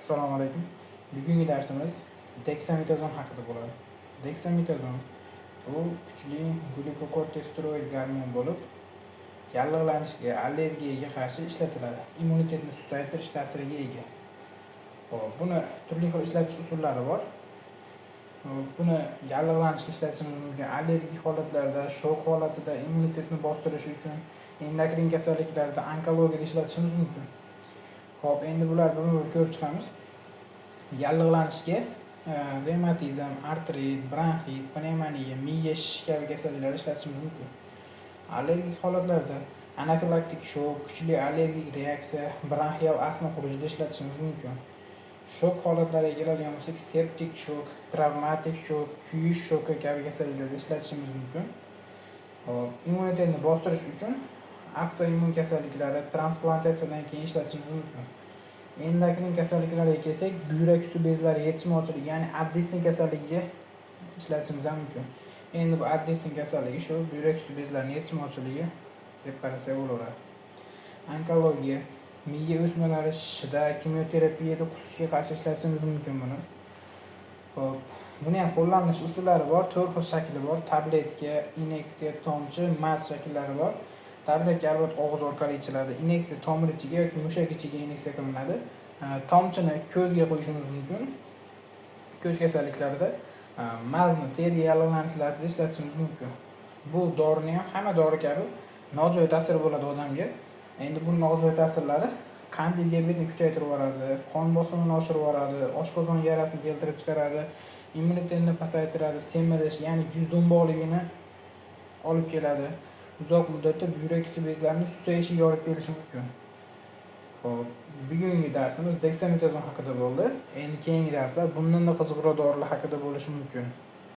Assalomu alaykum. Bugungi darsimiz deksametazon haqida bo'ladi. Deksametazon bu kuchli glukokortikosteroid gormon bo'lib, yallig'lanishga, allergiyaga qarshi ishlatiladi. Immunitetni susaytirish ta'siriga ega. Xo'p, buni turli xil ishlatish usullari bor. Buni yallig'lanishga ishlatishimiz mumkin. Allergik holatlarda, shok holatida, immunitetni bostirish uchun, endokrin kasalliklarda, onkologiyada ishlatishimiz mumkin. Xo'p, endi bularni bir ko'rib chiqamiz. Yallig'lanishga revmatizm, artrit, bronxit, pnevmoniya, miya shishi kabi kasalliklarda ishlatishimiz mumkin. Allergik holatlarda anafilaktik shok, kuchli allergik reaksiya, bronxial astma xurujida ishlatishimiz mumkin. Shok holatlariga keladigan bo'lsak, septik shok, travmatik shok, kuyish shoki kabi kasalliklarda ishlatishimiz mumkin. Hop, immunitetni bostirish uchun avtoimmun kasalliklari, transplantatsiyadan keyin ishlatishimiz mumkin. Endokrin kasalliklariga kelsak, buyrak usti bezlari yetishmovchiligi, ya'ni Addison kasalligiga ishlatishimiz ham mumkin. Endi bu Addison kasalligi shu buyrak usti bezlarining yetishmovchiligi deb qarasak bo'laveradi. Onkologiya, miya o'smalari shishida, kimyoterapiyada qusishga qarshi ishlatishimiz mumkin buni. Hop, buni ham qo'llanish usullari bor, 4 xil shakli bor: tabletka, inyeksiya, tomchi, mas shakllari bor. Tabletka albatta og'iz orqali ichiladi. Inyeksiya tomir ichiga yoki mushak ichiga inyeksiya qilinadi. Tomchini ko'zga qo'yishimiz mumkin. Ko'z kasalliklarida mazni teri yallig'lanishlarida ishlatishimiz mumkin. Bu dorini ham hamma dori kabi nojo'ya ta'sir bo'ladi odamga. Endi bu nojo'ya ta'sirlari qandli diabetni kuchaytirib yuboradi, qon bosimini oshirib yuboradi, oshqozon yarasini keltirib chiqaradi, immunitetni pasaytiradi, semirish, ya'ni yuz do'mboqligini olib keladi. Uzoq muddatda buyrak usti bezlarining susayishiga olib kelishi mumkin. Xo'p, bugungi darsimiz deksametazon haqida bo'ldi. Endi keyingi darslar bundan da qiziqroq dorilar haqida bo'lishi mumkin.